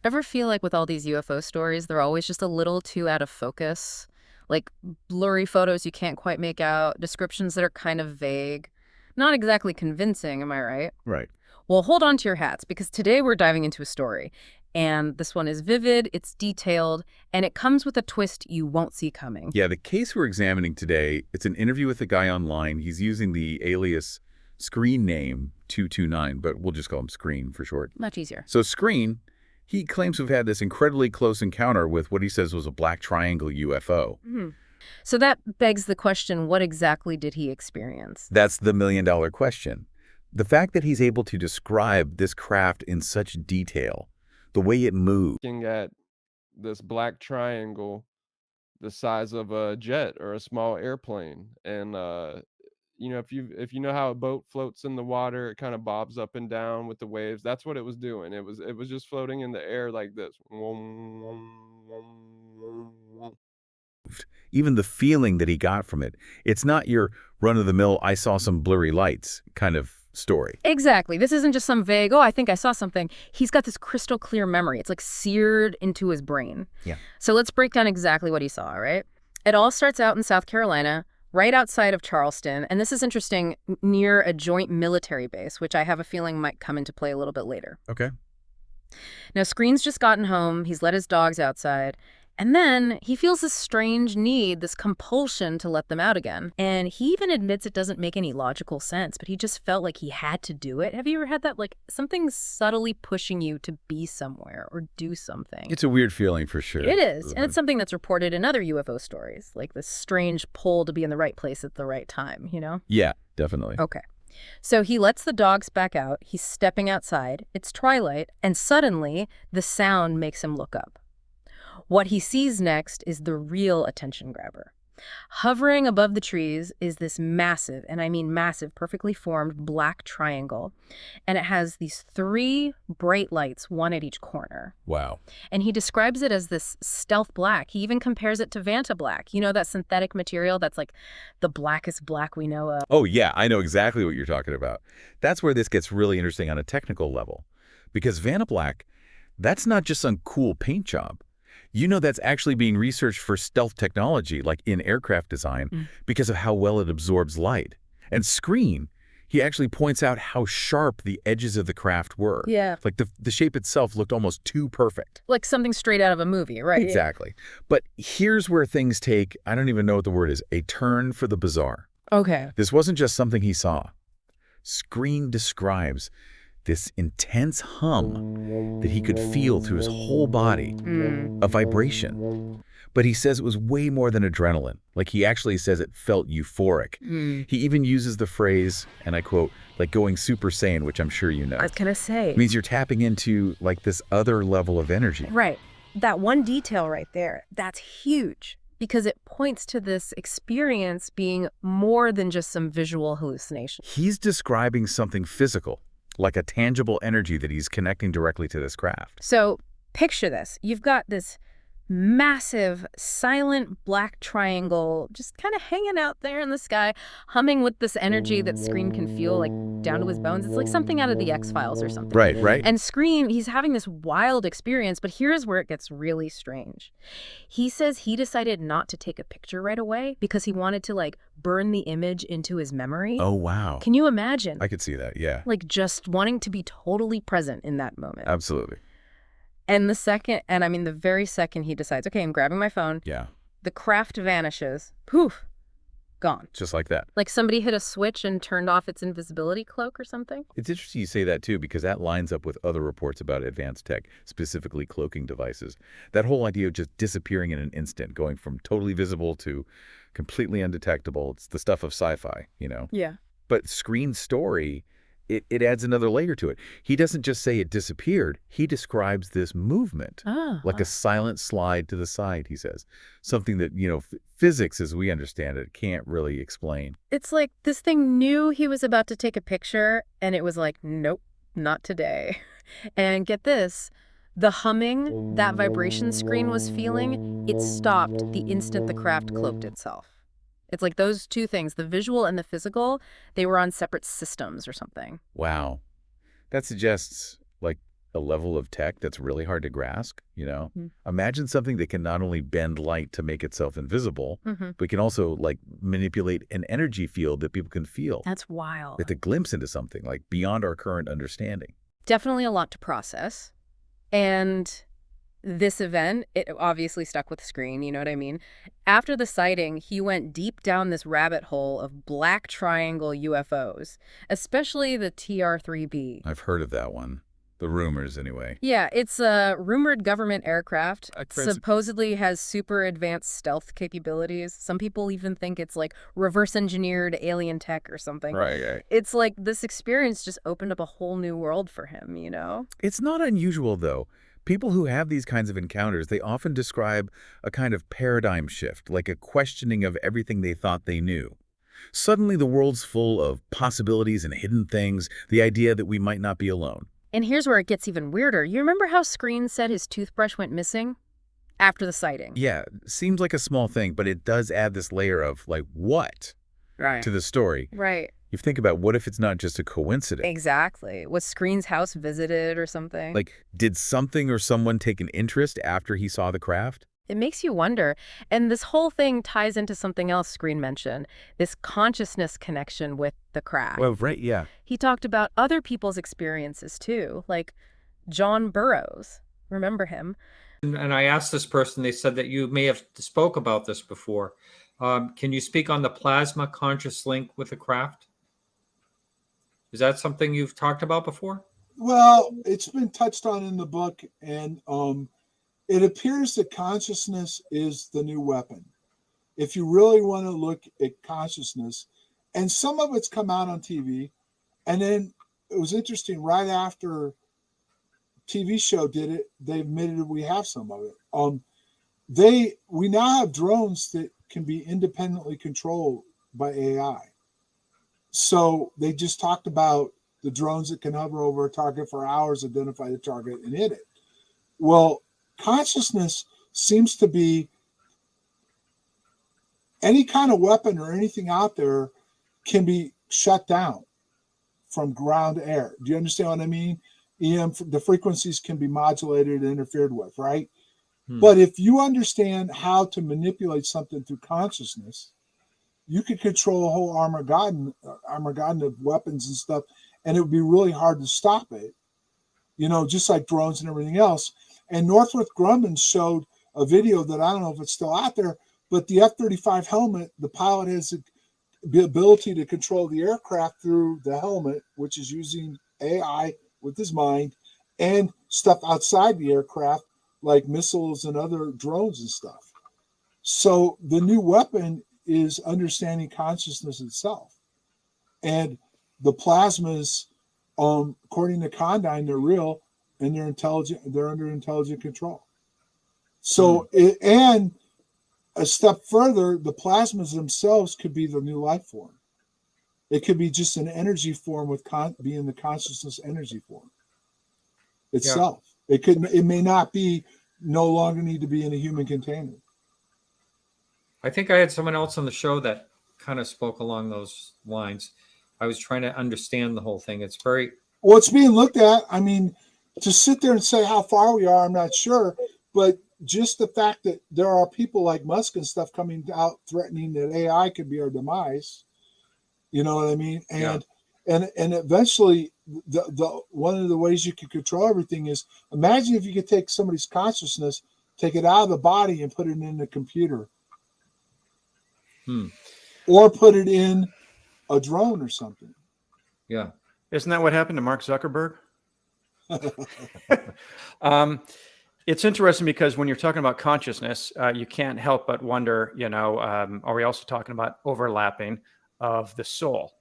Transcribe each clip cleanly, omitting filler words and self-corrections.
Ever feel like with all these UFO stories, they're always just a little too out of focus? Like blurry photos you can't quite make out, descriptions that are kind of vague. Not exactly convincing, am I right? Right. Well, hold on to your hats, because today we're diving into a story. And this one is vivid, it's detailed, and it comes with a twist you won't see coming. Yeah, the case we're examining today, it's an interview with a guy online. He's using the alias Skreen name 229, but we'll just call him Skreen for short. Much easier. So Skreen, he claims to have had this incredibly close encounter with what he says was a black triangle UFO. So that begs the question, what exactly did he experience? That's the million-dollar question. The fact that he's able to describe this craft in such detail, the way it moved. Looking at this black triangle the size of a jet or a small airplane, and you know, if you know how a boat floats in the water, it kind of bobs up and down with the waves. That's what it was doing. It was just floating in the air like this. Even the feeling that he got from it. It's not your run-of-the-mill, I saw some blurry lights kind of story. Exactly. This isn't just some vague, oh, I think I saw something. He's got this crystal clear memory. It's like seared into his brain. Yeah. So let's break down exactly what he saw, right? It all starts out in South Carolina, right outside of Charleston. And this is interesting, near a joint military base, which I have a feeling might come into play a little bit later. Okay. Now, Skreen's just gotten home. He's let his dogs outside. And then he feels this strange need, this compulsion to let them out again. And he even admits it doesn't make any logical sense, but he just felt like he had to do it. Have you ever had that? Like something subtly pushing you to be somewhere or do something. It's a weird feeling for sure. It is. And it's something that's reported in other UFO stories, like this strange pull to be in the right place at the right time, you know? Yeah, definitely. Okay. So he lets the dogs back out. He's stepping outside. It's twilight. And suddenly the sound makes him look up. What he sees next is the real attention grabber. Hovering above the trees is this massive, and I mean massive, perfectly formed black triangle. And it has these 3 bright lights, one at each corner. Wow. And he describes it as this stealth black. He even compares it to Vanta black. You know, that synthetic material that's like the blackest black we know of. Oh, yeah, I know exactly what you're talking about. That's where this gets really interesting on a technical level. Because Vanta black, that's not just some cool paint job. You know, that's actually being researched for stealth technology, like in aircraft design, because of how well it absorbs light. And Skreen, he actually points out how sharp the edges of the craft were. Yeah. Like the shape itself looked almost too perfect. Like something straight out of a movie, right? Exactly. But here's where things take, I don't even know what the word is, a turn for the bizarre. Okay. This wasn't just something he saw. Skreen describes this intense hum that he could feel through his whole body, a vibration. But he says it was way more than adrenaline. Like he actually says it felt euphoric. He even uses the phrase, and I quote, like going Super Saiyan, which I'm sure you know. I was going to say. It means you're tapping into like this other level of energy. Right. That one detail right there, that's huge. Because it points to this experience being more than just some visual hallucination. He's describing something physical, like a tangible energy that he's connecting directly to this craft. So picture this. You've got this massive, silent black triangle just kind of hanging out there in the sky, humming with this energy that Skreen can feel like down to his bones. It's like something out of the X-Files or something. Right, right. And Skreen, he's having this wild experience, but here's where it gets really strange. He says he decided not to take a picture right away because he wanted to like burn the image into his memory. Oh, wow. Can you imagine? I could see that, yeah. Like just wanting to be totally present in that moment. Absolutely. And the very second he decides, okay, I'm grabbing my phone. Yeah. The craft vanishes. Poof. Gone. Just like that. Like somebody hit a switch and turned off its invisibility cloak or something? It's interesting you say that, too, because that lines up with other reports about advanced tech, specifically cloaking devices. That whole idea of just disappearing in an instant, going from totally visible to completely undetectable. It's the stuff of sci-fi, you know? Yeah. But Skreen's story, it adds another layer to it. He doesn't just say it disappeared. He describes this movement, like a silent slide to the side, he says. Something that, you know, physics, as we understand it, can't really explain. It's like this thing knew he was about to take a picture, and it was like, nope, not today. And get this, the humming that vibration Skreen was feeling, it stopped the instant the craft cloaked itself. It's like those two things, the visual and the physical, they were on separate systems or something. Wow. That suggests, like, a level of tech that's really hard to grasp, you know? Mm. Imagine something that can not only bend light to make itself invisible, Mm-hmm. but can also, like, manipulate an energy field that people can feel. That's wild. It's a glimpse into something, like, beyond our current understanding. Definitely a lot to process. And this event, it obviously stuck with Skreen, you know what I mean? After the sighting, he went deep down this rabbit hole of black triangle UFOs, especially the TR3B. I've heard of that one. The rumors, anyway. Yeah, it's a rumored government aircraft. Fancy- Supposedly has super advanced stealth capabilities. Some people even think it's like reverse engineered alien tech or something. Right. It's like this experience just opened up a whole new world for him, you know? It's not unusual, though. People who have these kinds of encounters, they often describe a kind of paradigm shift, like a questioning of everything they thought they knew. Suddenly, the world's full of possibilities and hidden things, the idea that we might not be alone. And here's where it gets even weirder. You remember how Skreen said his toothbrush went missing after the sighting? Yeah, seems like a small thing, but it does add this layer of, like, what to the story. Right. You think about, what if it's not just a coincidence? Exactly. Was Skreen's house visited or something? Like, did something or someone take an interest after he saw the craft? It makes you wonder. And this whole thing ties into something else Skreen mentioned, this consciousness connection with the craft. Well, right, yeah. He talked about other people's experiences too, like John Burroughs. Remember him? And I asked this person, they said that you may have spoke about this before. Can you speak on the plasma conscious link with the craft? Is that something you've talked about before? Well, it's been touched on in the book, and it appears that consciousness is the new weapon. If you really want to look at consciousness, and some of it's come out on TV, and then it was interesting, right after TV show did it, they admitted we have some of it. We now have drones that can be independently controlled by AI. So they just talked about the drones that can hover over a target for hours, identify the target, and hit it. Well, consciousness seems to be any kind of weapon or anything out there can be shut down from ground to air. Do you understand what I mean? The frequencies can be modulated and interfered with, right? But if you understand how to manipulate something through consciousness, you could control a whole Armageddon of weapons and stuff, and it would be really hard to stop it, you know, just like drones and everything else. And Northrop Grumman showed a video that I don't know if it's still out there, but the F-35 helmet, the pilot has the ability to control the aircraft through the helmet, which is using AI with his mind, and stuff outside the aircraft, like missiles and other drones and stuff. So the new weapon is understanding consciousness itself. And the plasmas, according to Condign, they're real and they're intelligent, they're under intelligent control. So, and a step further, the plasmas themselves could be the new life form. It could be just an energy form with being the consciousness energy form itself. Yeah. It may not be, no longer need to be in a human container. I think I had someone else on the show that kind of spoke along those lines. I was trying to understand the whole thing. It's very... Well, it's being looked at. I mean, to sit there and say how far we are, I'm not sure. But just the fact that there are people like Musk and stuff coming out threatening that AI could be our demise, you know what I mean? And eventually, the one of the ways you can control everything is, imagine if you could take somebody's consciousness, take it out of the body and put it in the computer. Or put it in a drone or something. Yeah. Isn't that what happened to Mark Zuckerberg? It's interesting because when you're talking about consciousness, you can't help but wonder, you know, are we also talking about overlapping of the soul?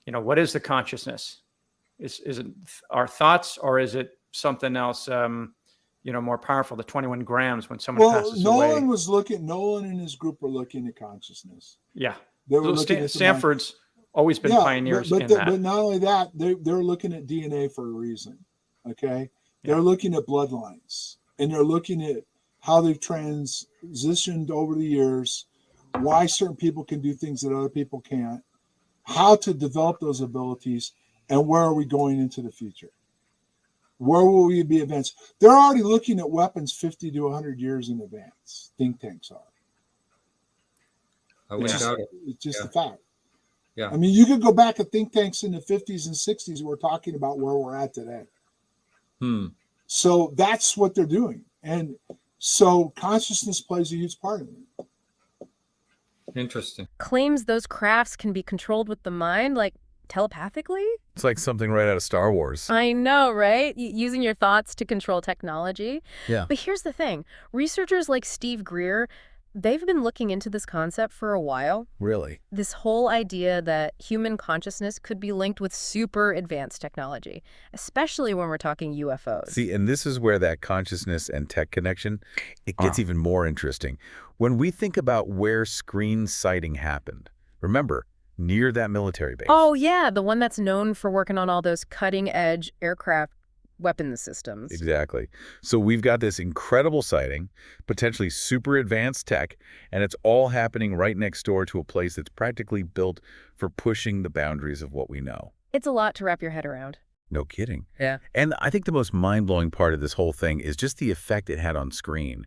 You know, what is the consciousness? Is it our thoughts, or is it something else, you know, more powerful, the 21 grams when someone passes away? Nolan and his group were looking at consciousness. Yeah. They were looking at Stanford's always been pioneers in that. But not only that, they're looking at DNA for a reason, okay? They're looking at bloodlines, and they're looking at how they've transitioned over the years, why certain people can do things that other people can't, how to develop those abilities, and where are we going into the future, Where will we be advanced? They're already looking at weapons 50 to 100 years in advance. Think tanks are. I wouldn't doubt it. It's just a fact. Yeah. I mean, you could go back at think tanks in the 50s and 60s. We're talking about where we're at today. So that's what they're doing. And so consciousness plays a huge part in it. Interesting. Claims those crafts can be controlled with the mind, like telepathically? It's like something right out of Star Wars. I know, right? Using your thoughts to control technology. Yeah. But here's the thing. Researchers like Steve Greer, they've been looking into this concept for a while. Really? This whole idea that human consciousness could be linked with super advanced technology, especially when we're talking UFOs. See, and this is where that consciousness and tech connection, it gets even more interesting. When we think about where Skreen's sighting happened, remember, near that military base. Oh, yeah, the one that's known for working on all those cutting-edge aircraft weapons systems. Exactly. So we've got this incredible sighting, potentially super advanced tech, and it's all happening right next door to a place that's practically built for pushing the boundaries of what we know. It's a lot to wrap your head around. No kidding. Yeah. And I think the most mind-blowing part of this whole thing is just the effect it had on Skreen.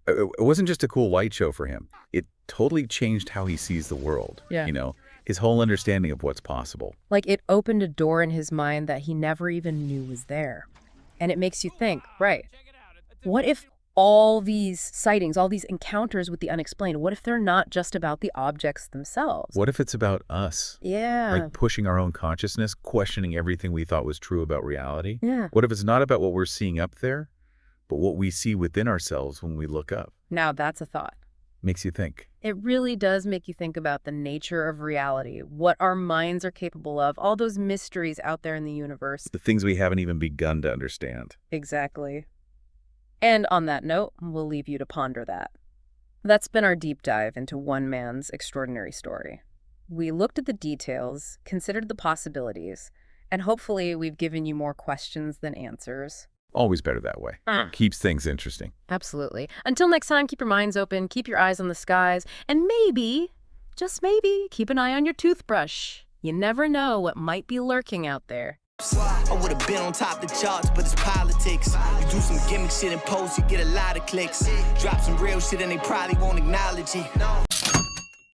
It wasn't just a cool light show for him. It totally changed how he sees the world. Yeah. You know, his whole understanding of what's possible. Like it opened a door in his mind that he never even knew was there. And it makes you think, right, what if all these sightings, all these encounters with the unexplained, what if they're not just about the objects themselves? What if it's about us? Yeah. Like pushing our own consciousness, questioning everything we thought was true about reality? Yeah. What if it's not about what we're seeing up there, but what we see within ourselves when we look up? Now that's a thought. Makes you think. It really does make you think about the nature of reality, what our minds are capable of, all those mysteries out there in the universe. The things we haven't even begun to understand. Exactly. And on that note, we'll leave you to ponder that. That's been our deep dive into one man's extraordinary story. We looked at the details, considered the possibilities, and hopefully we've given you more questions than answers. Always better that way. Keeps things interesting. Absolutely. Until next time, keep your minds open, keep your eyes on the skies, and maybe, just maybe, keep an eye on your toothbrush. You never know what might be lurking out there. I would have been on top of the charts, but it's politics. You do some gimmick shit and post, you get a lot of clicks. Drop some real shit and they probably won't acknowledge you.